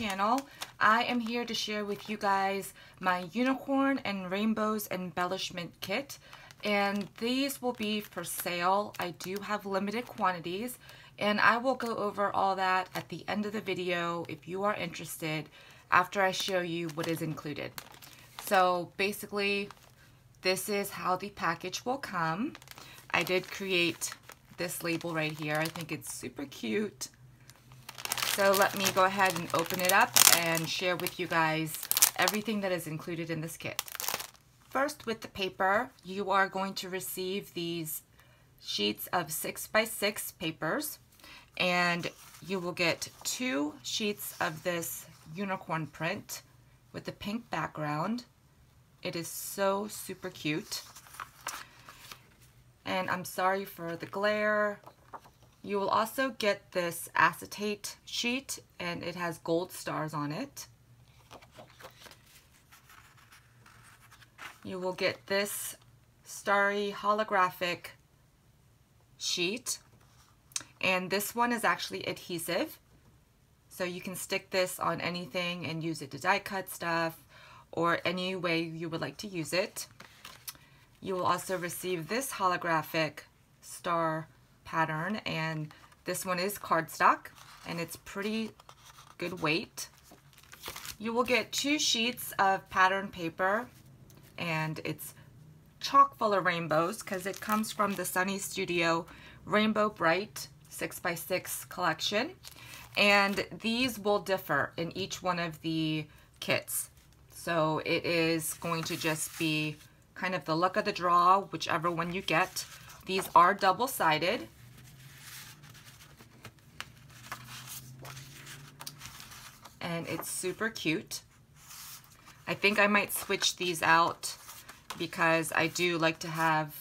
channel. I am here to share with you guys my unicorn and rainbows embellishment kit, and these will be for sale. I do have limited quantities, and I will go over all that at the end of the video if you are interested, after I show you what is included. So basically, this is how the package will come. I did create this label right here. I think it's super cute. So let me go ahead and open it up and share with you guys everything that is included in this kit. First, with the paper, you are going to receive these sheets of 6x6 papers, and you will get 2 sheets of this unicorn print with the pink background. It is so super cute. And I'm sorry for the glare. You will also get this acetate sheet, and it has gold stars on it. You will get this starry holographic sheet, and this one is actually adhesive, so you can stick this on anything and use it to die cut stuff or any way you would like to use it. You will also receive this holographic star pattern, and this one is cardstock, and it's pretty good weight. You will get 2 sheets of pattern paper, and it's chock full of rainbows because it comes from the Sunny Studio Rainbow Bright 6x6 collection, and these will differ in each one of the kits. So it is going to just be kind of the luck of the draw, whichever one you get. These are double-sided. And it's super cute. I think I might switch these out because I do like to have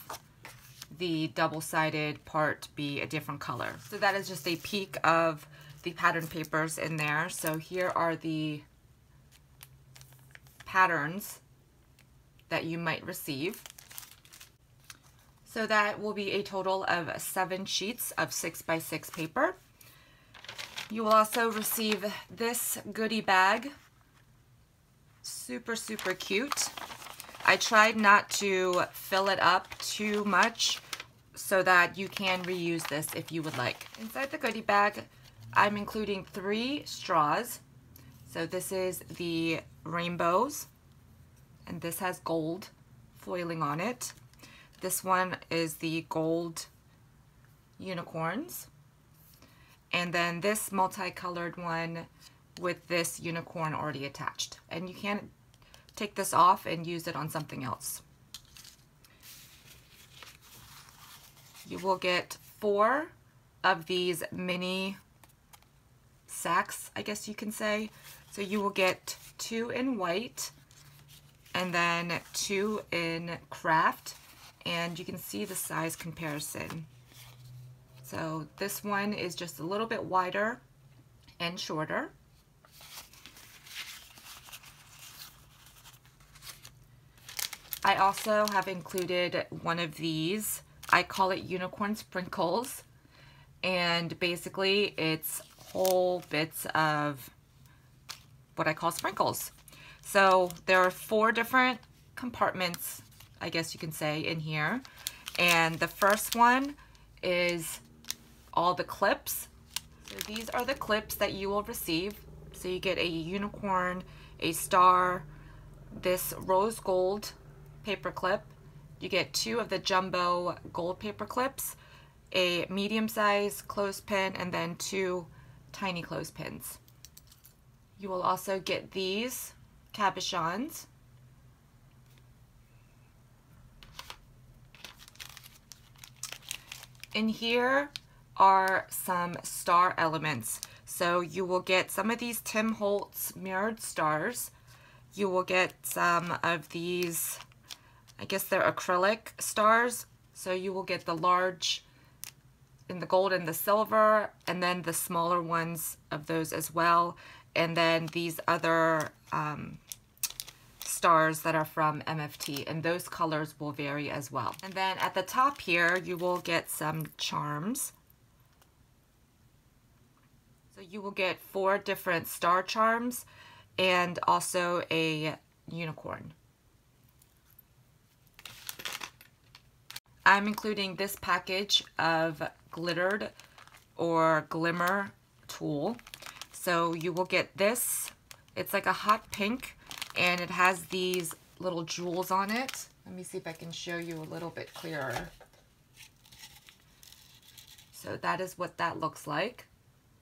the double-sided part be a different color. So that is just a peek of the pattern papers in there. So here are the patterns that you might receive. So that will be a total of 7 sheets of 6x6 paper. You will also receive this goodie bag. Super, super cute. I tried not to fill it up too much so that you can reuse this if you would like. Inside the goodie bag, I'm including 3 straws. So this is the rainbows, and this has gold foiling on it. This one is the gold unicorns. And then this multicolored one with this unicorn already attached. And you can take this off and use it on something else. You will get 4 of these mini sacks, I guess you can say. So you will get 2 in white and then 2 in craft, and you can see the size comparison. So this one is just a little bit wider and shorter. I also have included one of these. I call it unicorn sprinkles, and basically it's whole bits of what I call sprinkles. So there are 4 different compartments, I guess you can say, in here, and the first one is all the clips. So these are the clips that you will receive. So you get a unicorn, a star, this rose gold paper clip. You get 2 of the jumbo gold paper clips, a medium size clothespin, and then 2 tiny clothespins. You will also get these cabochons. In here are some star elements. So you will get some of these Tim Holtz mirrored stars. You will get some of these, I guess they're acrylic stars. So you will get the large in the gold and the silver, and then the smaller ones of those as well. And then these other stars that are from MFT, and those colors will vary as well. And then at the top here, you will get some charms. So you will get 4 different star charms and also a unicorn. I'm including this package of glittered or glimmer tulle. So you will get this. It's like a hot pink and it has these little jewels on it. Let me see if I can show you a little bit clearer. So that is what that looks like.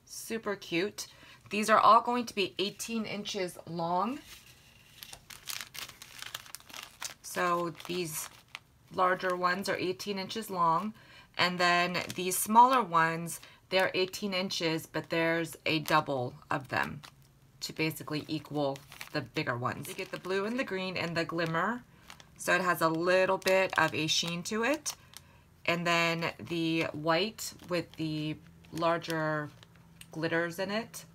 Super cute. These are all going to be 18 inches long. So these larger ones are 18 inches long, and then these smaller ones, they're 18 inches, but there's a double of them to basically equal the bigger ones. You get the blue and the green and the glimmer, so it has a little bit of a sheen to it, and then the white with the larger glitters in it,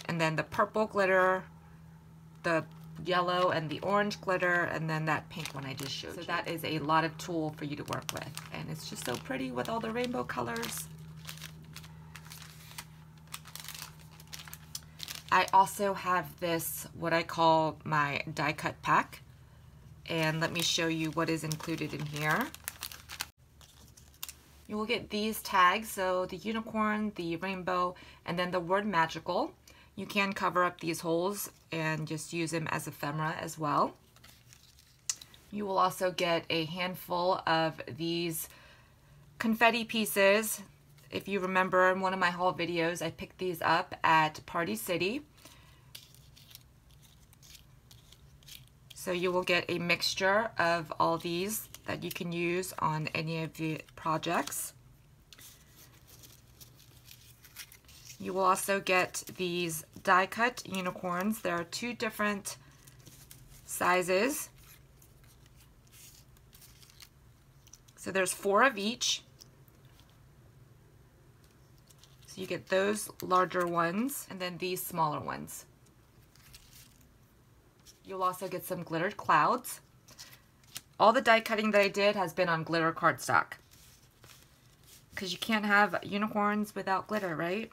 and then the purple glitter, the yellow and the orange glitter, and then that pink one I just showed you. So that is a lot of tulle for you to work with, and it's just so pretty with all the rainbow colors. I also have this, what I call my die cut pack, and let me show you what is included in here. You will get these tags, so the unicorn, the rainbow, and then the word magical. You can cover up these holes and just use them as ephemera as well. You will also get a handful of these confetti pieces. If you remember in one of my haul videos, I picked these up at Party City. So you will get a mixture of all these that you can use on any of the projects. You will also get these die cut unicorns. There are 2 different sizes. So there's 4 of each. So you get those larger ones and then these smaller ones. You'll also get some glittered clouds. All the die cutting that I did has been on glitter cardstock, because you can't have unicorns without glitter, right?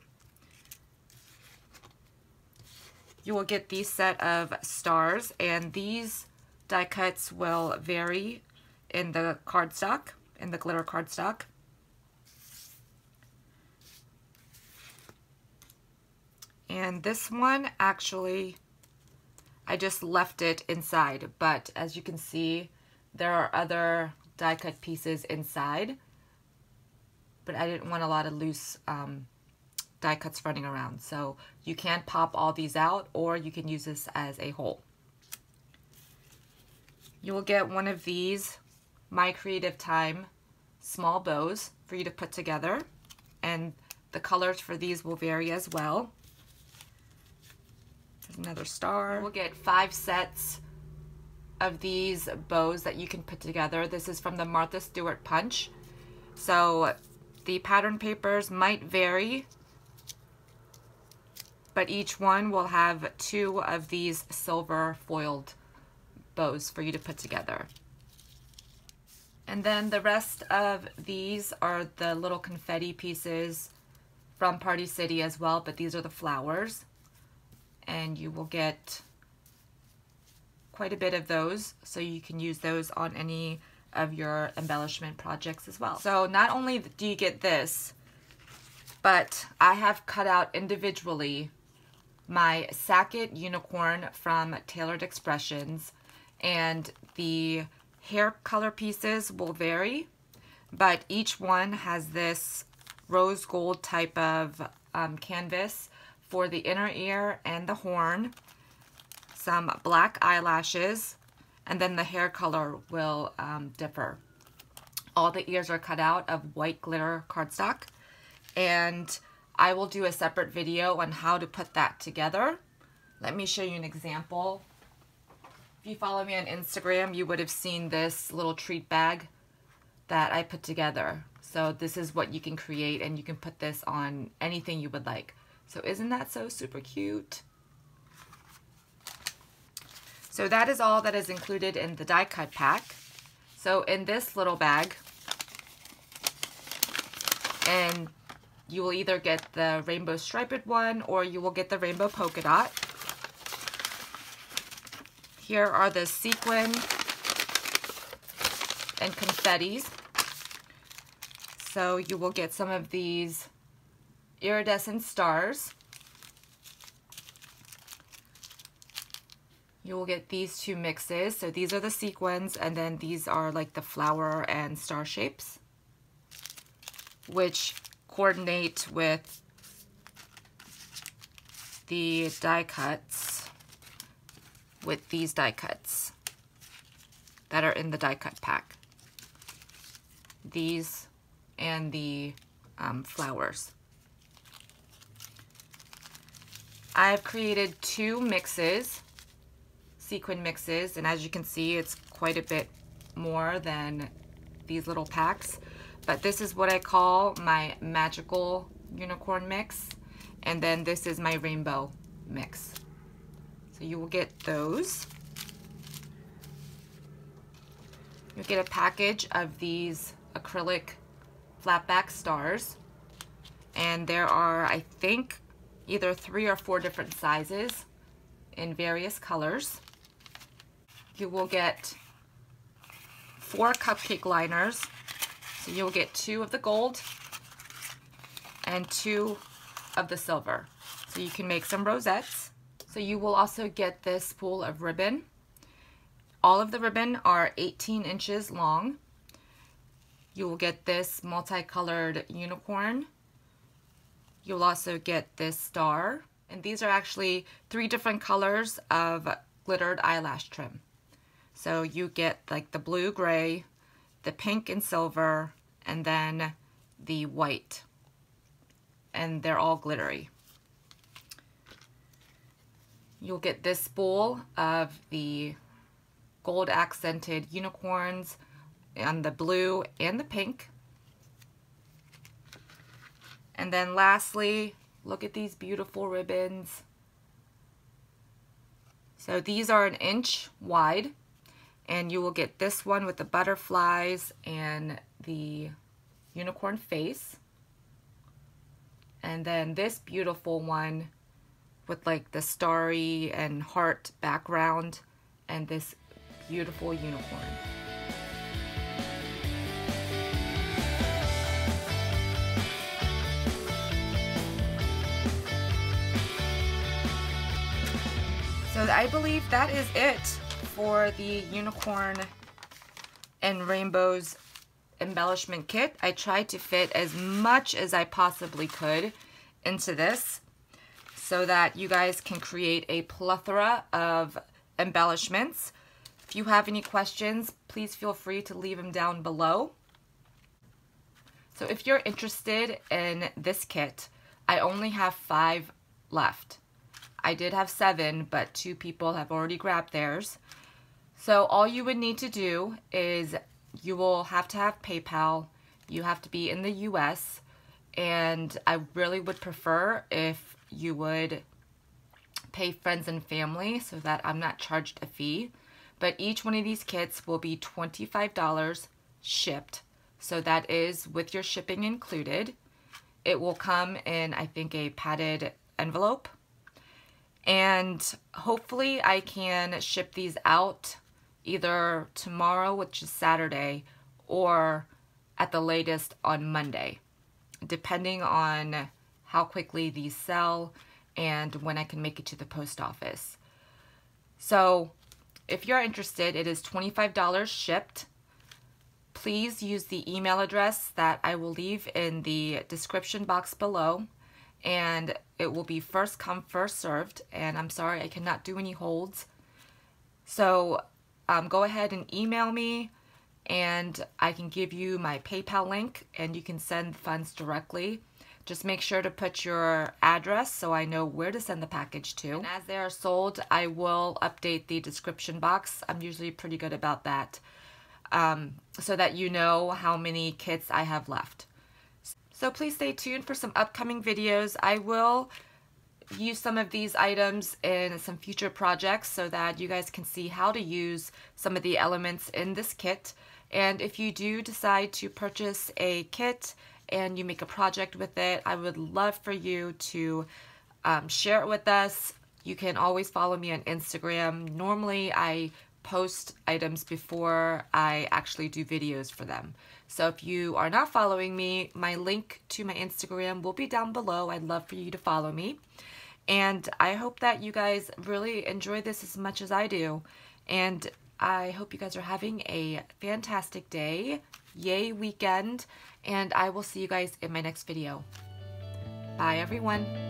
You will get these set of stars, and these die cuts will vary in the cardstock, in the glitter cardstock. And this one, actually, I just left it inside, but as you can see, there are other die cut pieces inside, but I didn't want a lot of loose die cuts running around. So you can pop all these out, or you can use this as a whole. You will get one of these My Creative Time small bows for you to put together, and the colors for these will vary as well. There's another star. We'll get 5 sets of these bows that you can put together. This is from the Martha Stewart Punch. So the pattern papers might vary, but each one will have 2 of these silver foiled bows for you to put together. And then the rest of these are the little confetti pieces from Party City as well, but these are the flowers, and you will get quite a bit of those, so you can use those on any of your embellishment projects as well. So not only do you get this, but I have cut out individually my Sackett unicorn from Tailored Expressions, and the hair color pieces will vary, but each one has this rose gold type of canvas for the inner ear and the horn, some black eyelashes, and then the hair color will differ. All the ears are cut out of white glitter cardstock, and I will do a separate video on how to put that together. Let me show you an example. If you follow me on Instagram, you would have seen this little treat bag that I put together. So this is what you can create, and you can put this on anything you would like. So isn't that so super cute? So that is all that is included in the die cut pack. So in this little bag, and You will either get the rainbow striped one or you will get the rainbow polka dot. Here are the sequin and confettis. So you will get some of these iridescent stars. You will get these two mixes. So these are the sequins, and then these are like the flower and star shapes, which coordinate with the die cuts, with these die cuts that are in the die cut pack. These and the flowers. I've created 2 mixes, sequin mixes, and as you can see, it's quite a bit more than these little packs. But this is what I call my magical unicorn mix, and then this is my rainbow mix. So you will get those. You'll get a package of these acrylic flatback stars, and there are, I think, either 3 or 4 different sizes in various colors. You will get 4 cupcake liners. So you'll get 2 of the gold and 2 of the silver. So you can make some rosettes. So you will also get this spool of ribbon. All of the ribbon are 18 inches long. You will get this multicolored unicorn. You'll also get this star. And these are actually 3 different colors of glittered eyelash trim. So you get like the blue, gray, the pink and silver, and then the white. And they're all glittery. You'll get this spool of the gold accented unicorns and the blue and the pink. And then lastly, look at these beautiful ribbons. So these are 1 inch wide, and you will get this one with the butterflies and the unicorn face. And then this beautiful one with like the starry and heart background and this beautiful unicorn. So I believe that is it for the unicorn and rainbows embellishment kit. I tried to fit as much as I possibly could into this so that you guys can create a plethora of embellishments. If you have any questions, please feel free to leave them down below. So if you're interested in this kit, I only have 5 left. I did have 7, but 2 people have already grabbed theirs. So all you would need to do is you will have to have PayPal. You have to be in the US, and I really would prefer if you would pay friends and family so that I'm not charged a fee. But each one of these kits will be $25 shipped. So that is with your shipping included. It will come in, I think, a padded envelope. And hopefully I can ship these out either tomorrow, which is Saturday, or at the latest on Monday, depending on how quickly these sell and when I can make it to the post office. So if you're interested, it is $25 shipped. Please use the email address that I will leave in the description box below, and it will be first come, first served, and I'm sorry I cannot do any holds. So go ahead and email me, and I can give you my PayPal link, and you can send funds directly. Just make sure to put your address so I know where to send the package to. And as they are sold, I will update the description box. I'm usually pretty good about that, so that you know how many kits I have left. So please stay tuned for some upcoming videos. I will use some of these items in some future projects so that you guys can see how to use some of the elements in this kit. And if you do decide to purchase a kit and you make a project with it, I would love for you to share it with us. You can always follow me on Instagram. Normally I post items before I actually do videos for them. So if you are not following me, my link to my Instagram will be down below. I'd love for you to follow me. And I hope that you guys really enjoy this as much as I do. And I hope you guys are having a fantastic day. Yay weekend. And I will see you guys in my next video. Bye everyone.